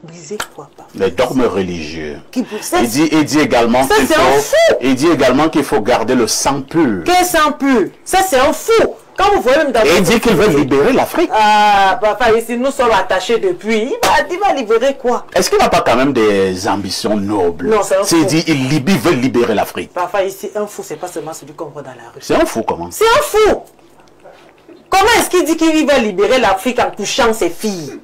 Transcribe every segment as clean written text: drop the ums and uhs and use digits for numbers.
Briser quoi, papa? Les dogmes religieux. Il dit également qu'il faut garder le sang pur. Quel sang pur? Ça, c'est un fou. Quand vous voyez même dans... Et il dit qu'il veut libérer l'Afrique. Ah, papa, ici, nous sommes attachés depuis. Il va libérer quoi? Est-ce qu'il n'a pas quand même des ambitions nobles? Non, c'est un fou. Il dit qu'il veut libérer l'Afrique. Papa, ici, un fou, c'est pas seulement celui qu'on voit dans la rue. C'est un fou, comment? C'est un fou. Comment est-ce qu'il dit qu'il va libérer l'Afrique en touchant ses filles?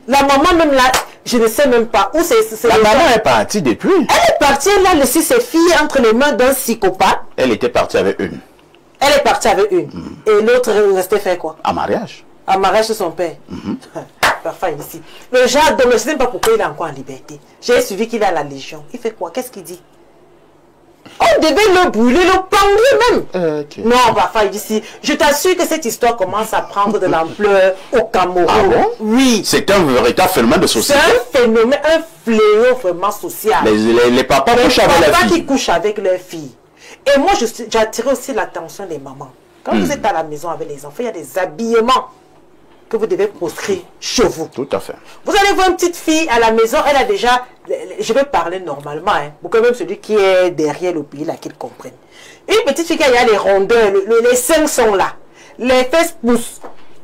La maman, même là, je ne sais même pas où c'est. La maman est partie depuis. Elle est partie, elle a laissé ses filles entre les mains d'un psychopathe. Elle était partie avec une. Elle est partie avec une. Et l'autre restait faire quoi? En mariage. En mariage de son père. Parfois ici. Le genre je ne sais même pas pourquoi il est encore en liberté. J'ai suivi qu'il est à la Légion. Il fait quoi? Qu'est-ce qu'il dit? On devait le brûler, le pendre même. Okay. Non, parfois ici. Je t'assure que cette histoire commence à prendre de l'ampleur au Cameroun. Ah bon? Oui. C'est un véritable phénomène de société. C'est un phénomène, un fléau vraiment social. Les papas couchent avec leurs filles. Qui couchent avec leurs filles. Et moi, j'ai attiré aussi l'attention des mamans. Quand vous êtes à la maison avec les enfants, il y a des habillements que vous devez proscrire chez vous. Tout à fait. Vous allez voir une petite fille à la maison, elle a déjà... Je vais parler normalement, hein, pour que même celui qui est derrière le pays, là, qu'il comprenne. Une petite fille qui a les rondeurs, les seins sont là. Les fesses poussent.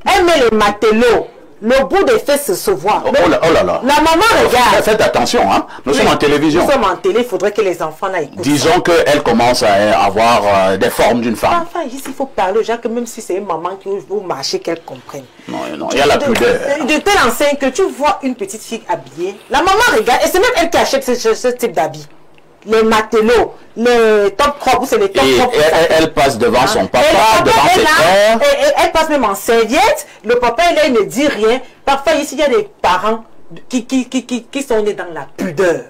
Elle met les matelots. Le bout des fesses se voit. Oh là là. La maman regarde. Faites attention, hein. Nous sommes en télévision. Nous sommes en télé, il faudrait que les enfants là écoutent. Disons qu'elle commence à avoir des formes d'une femme. Enfin, ici, il faut parler aux gens que même si c'est une maman qui veut marcher, qu'elle comprenne. Non, il y a la pudeur. De telle enseigne que tu vois une petite fille habillée, la maman regarde, et c'est même elle qui achète ce type d'habit. Les matelots, les top crops, c'est les top crops. Elle passe devant son papa, devant ses frères. Elle passe même en serviette. Le papa, il ne dit rien. Parfois, ici, il y a des parents qui sont nés dans la pudeur.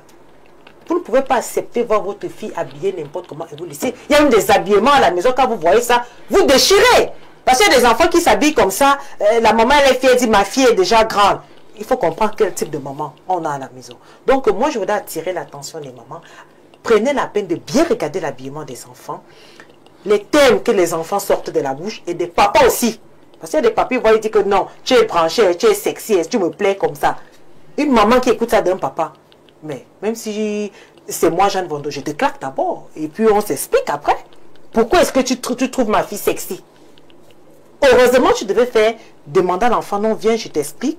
Vous ne pouvez pas accepter voir votre fille habillée n'importe comment et vous laissez. Il y a même des habillements à la maison, quand vous voyez ça, vous déchirez. Parce qu'il y a des enfants qui s'habillent comme ça. La maman, elle est fière, elle dit, ma fille est déjà grande. Il faut comprendre quel type de maman on a à la maison. Donc, moi, je voudrais attirer l'attention des mamans. Prenez la peine de bien regarder l'habillement des enfants, les thèmes que les enfants sortent de la bouche et des papas aussi. Parce qu'il y a des papas qui vont dire que non, tu es branché, tu es sexy, tu me plais comme ça. Une maman qui écoute ça d'un papa, mais même si c'est moi, Jeanne Vondo, je te claque d'abord. Et puis on s'explique après. Pourquoi est-ce que tu trouves ma fille sexy? Heureusement, tu devais faire demander à l'enfant, non, viens, je t'explique.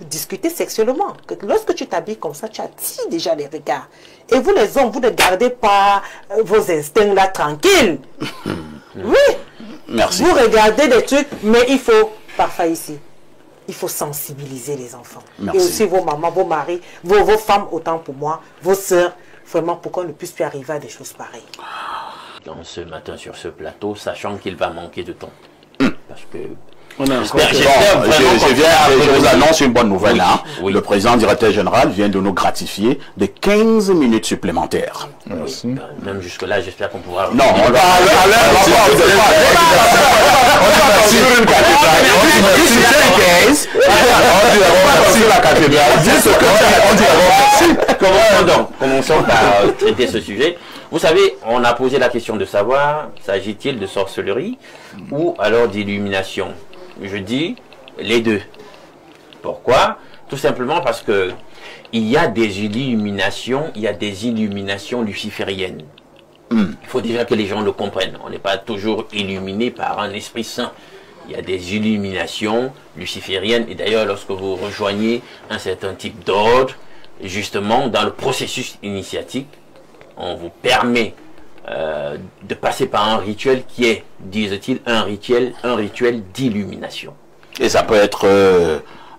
Discuter sexuellement. Que lorsque tu t'habilles comme ça, tu attires déjà les regards. Et vous les hommes, vous ne gardez pas vos instincts là tranquilles. Oui. Merci. Vous regardez des trucs, mais il faut, parfois ici, il faut sensibiliser les enfants. Merci. Et aussi vos mamans, vos maris, vos femmes, autant pour moi, vos sœurs, vraiment pour qu'on ne puisse plus arriver à des choses pareilles. Ce matin sur ce plateau, sachant qu'il va manquer de temps. Parce que... je vous annonce une bonne nouvelle. Hein. Oui. Le président directeur général vient de nous gratifier de 15 minutes supplémentaires. Merci. Oui. Même jusque-là, j'espère qu'on pourra... Non, on va... Commençons par traiter ce sujet. Vous savez, on a posé la question de savoir, s'agit-il de sorcellerie ou alors d'illumination? Je dis les deux. Pourquoi? Tout simplement parce que il y a des illuminations, lucifériennes. Il faut déjà que les gens le comprennent. On n'est pas toujours illuminé par un esprit saint. Il y a des illuminations lucifériennes. Et d'ailleurs, lorsque vous rejoignez un certain type d'ordre, justement, dans le processus initiatique, on vous permet de passer par un rituel qui est, disent-ils, un rituel d'illumination. Et ça peut être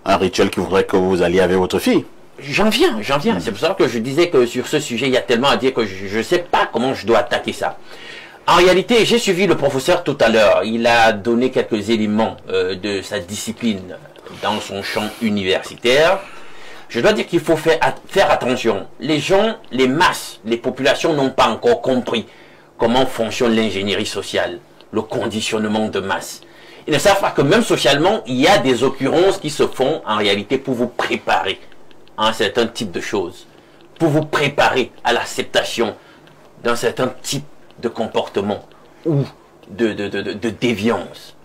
un rituel qui voudrait que vous alliez avec votre fille. J'en viens. C'est pour ça que je disais que sur ce sujet, il y a tellement à dire que je ne sais pas comment je dois attaquer ça. En réalité, j'ai suivi le professeur tout à l'heure. Il a donné quelques éléments de sa discipline dans son champ universitaire. Je dois dire qu'il faut faire attention. Les gens, les masses, les populations n'ont pas encore compris comment fonctionne l'ingénierie sociale, le conditionnement de masse. Ils ne savent pas que même socialement, il y a des occurrences qui se font en réalité pour vous préparer à un certain type de choses, pour vous préparer à l'acceptation d'un certain type de comportement ou de déviance.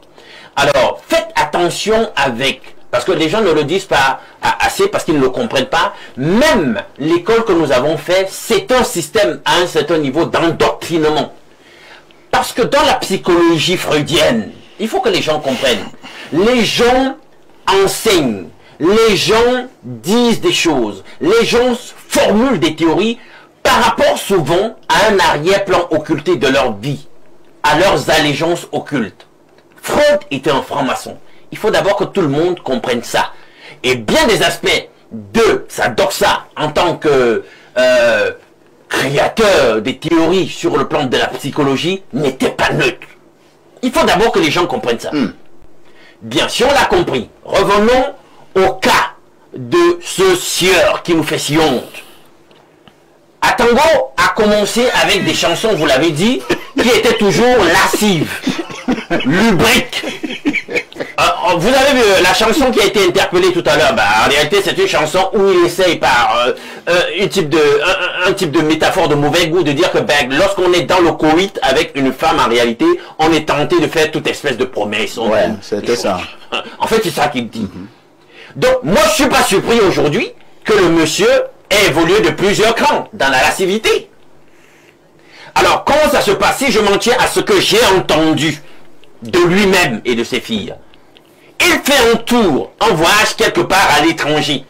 Alors, faites attention avec Parce que les gens ne le disent pas assez parce qu'ils ne le comprennent pas. Même l'école que nous avons fait, c'est un système à un certain niveau d'endoctrinement. Parce que dans la psychologie freudienne, il faut que les gens comprennent. Les gens enseignent, les gens disent des choses, les gens formulent des théories par rapport souvent à un arrière-plan occulté de leur vie, à leurs allégeances occultes. Freud était un franc-maçon. Il faut d'abord que tout le monde comprenne ça. Et bien des aspects de sa doxa en tant que créateur des théories sur le plan de la psychologie n'étaient pas neutres. Il faut d'abord que les gens comprennent ça. Bien, si on l'a compris, revenons au cas de ce sieur qui nous fait si honte. Atango a commencé avec des chansons, vous l'avez dit, qui étaient toujours lascives, lubriques. Vous avez vu la chanson qui a été interpellée tout à l'heure. En réalité, c'est une chanson où il essaye par un type de métaphore de mauvais goût de dire que lorsqu'on est dans le coït avec une femme, en réalité, on est tenté de faire toute espèce de promesse. Ouais, c'était ça. En fait, c'est ça qu'il dit. Donc, moi, je suis pas surpris aujourd'hui que le monsieur ait évolué de plusieurs crans dans la lascivité. Alors, comment ça se passe? Si je m'en tiens à ce que j'ai entendu de lui-même et de ses filles, il fait un tour, un voyage quelque part à l'étranger,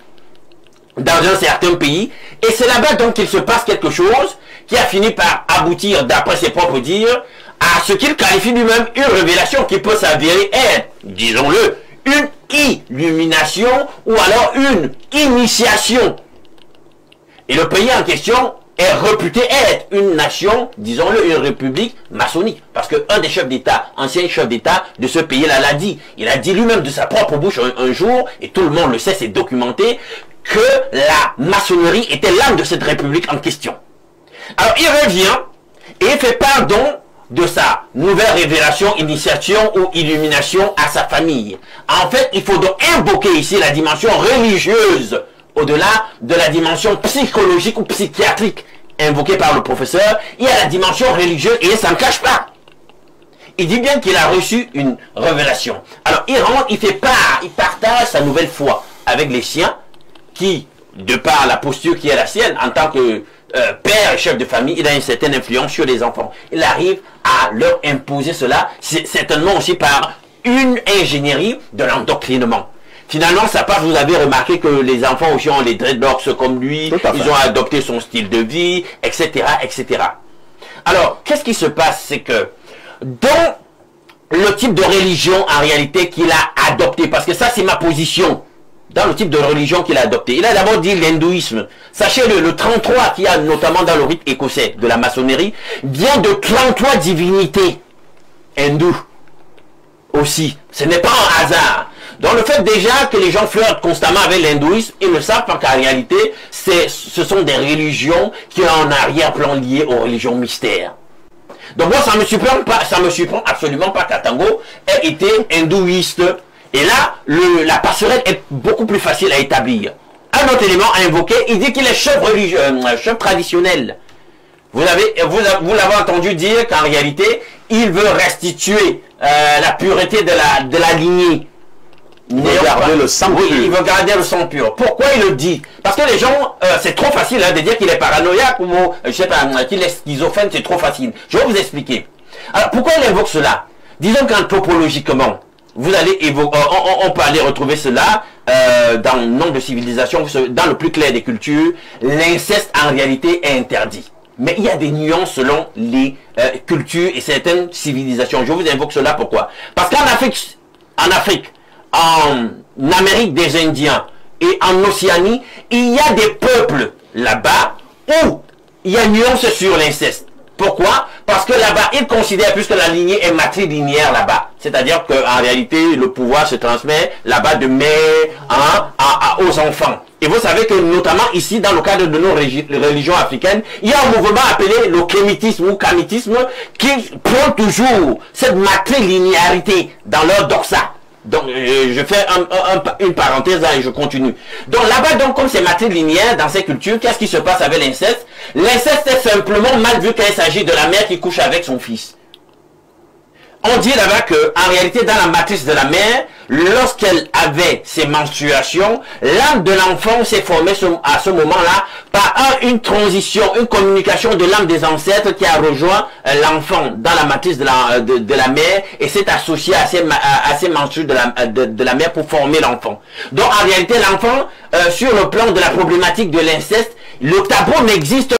dans un certain pays, et c'est là-bas donc qu'il se passe quelque chose qui a fini par aboutir, d'après ses propres dires, à ce qu'il qualifie lui-même une révélation qui peut s'avérer être, disons-le, une illumination ou alors une initiation. Et le pays en question est réputé être une nation, disons-le, une république maçonnique. Parce qu'un des chefs d'État, ancien chef d'État de ce pays-là l'a dit. Il a dit lui-même de sa propre bouche un jour, et tout le monde le sait, c'est documenté, que la maçonnerie était l'âme de cette république en question. Alors il revient et il fait part donc de sa nouvelle révélation, initiation ou illumination à sa famille. En fait, il faut donc invoquer ici la dimension religieuse au-delà de la dimension psychologique ou psychiatrique invoquée par le professeur. Il y a la dimension religieuse et il ne s'en cache pas. Il dit bien qu'il a reçu une révélation. Alors il rentre, il fait part, il partage sa nouvelle foi avec les siens qui, de par la posture qui est la sienne, en tant que père et chef de famille, il a une certaine influence sur les enfants. Il arrive à leur imposer cela, certainement aussi par une ingénierie de l'endoctrinement. Finalement, ça passe, vous avez remarqué que les enfants aussi ont les dreadlocks comme lui, ils ont adopté son style de vie, etc., etc. Alors, qu'est-ce qui se passe? C'est que dans le type de religion, en réalité, qu'il a adopté, parce que ça, c'est ma position, dans le type de religion qu'il a adopté. Il a d'abord dit l'hindouisme. Sachez le 33 qu'il y a notamment dans le rite écossais de la maçonnerie, vient de 33 divinités hindoues aussi. Ce n'est pas un hasard. Donc le fait déjà que les gens flirtent constamment avec l'hindouisme, ils ne savent pas qu'en réalité, ce sont des religions qui ont un arrière-plan lié aux religions mystères. Donc moi, ça me surprend absolument pas qu'Atango ait été hindouiste. Et là, la passerelle est beaucoup plus facile à établir. Un autre élément à invoquer, il dit qu'il est chef religieux, chef traditionnel. Vous l'avez entendu dire qu'en réalité, il veut restituer la pureté de la lignée. Il veut garder le sang pur. Oui, il veut garder le sang pur. Pourquoi il le dit? Parce que les gens, c'est trop facile de dire qu'il est paranoïaque ou je sais pas, qu'il est schizophrène, c'est trop facile. Je vais vous expliquer. Alors, pourquoi il invoque cela? Disons qu'anthropologiquement, vous allez évoquer, on peut aller retrouver cela dans le nombre de civilisations, dans le plus clair des cultures, l'inceste en réalité est interdit. Mais il y a des nuances selon les cultures et certaines civilisations. Je vous invoque cela pourquoi? Parce qu'en Afrique, en Amérique des Indiens et en Océanie, il y a des peuples là-bas où il y a nuance sur l'inceste. Pourquoi? Parce que là-bas, ils considèrent, puisque la lignée est matrilinéaire là-bas, c'est-à-dire qu'en réalité, le pouvoir se transmet là-bas de mère aux enfants. Et vous savez que notamment ici, dans le cadre de nos religions africaines, il y a un mouvement appelé le kémitisme ou kamitisme qui prend toujours cette matrilinéarité dans leur doxa. Donc, je fais une parenthèse là et je continue. Donc là-bas, donc, comme c'est matrilinéaire dans ces cultures, qu'est-ce qui se passe avec l'inceste? L'inceste est simplement mal vu quand il s'agit de la mère qui couche avec son fils. On dit là-bas que, en réalité, dans la matrice de la mère, lorsqu'elle avait ses menstruations, l'âme de l'enfant s'est formée à ce moment-là par une transition, une communication de l'âme des ancêtres qui a rejoint l'enfant dans la matrice de la mère et s'est associé à ces menstrues de la mère pour former l'enfant. Donc, en réalité, l'enfant, sur le plan de la problématique de l'inceste, le tabou n'existe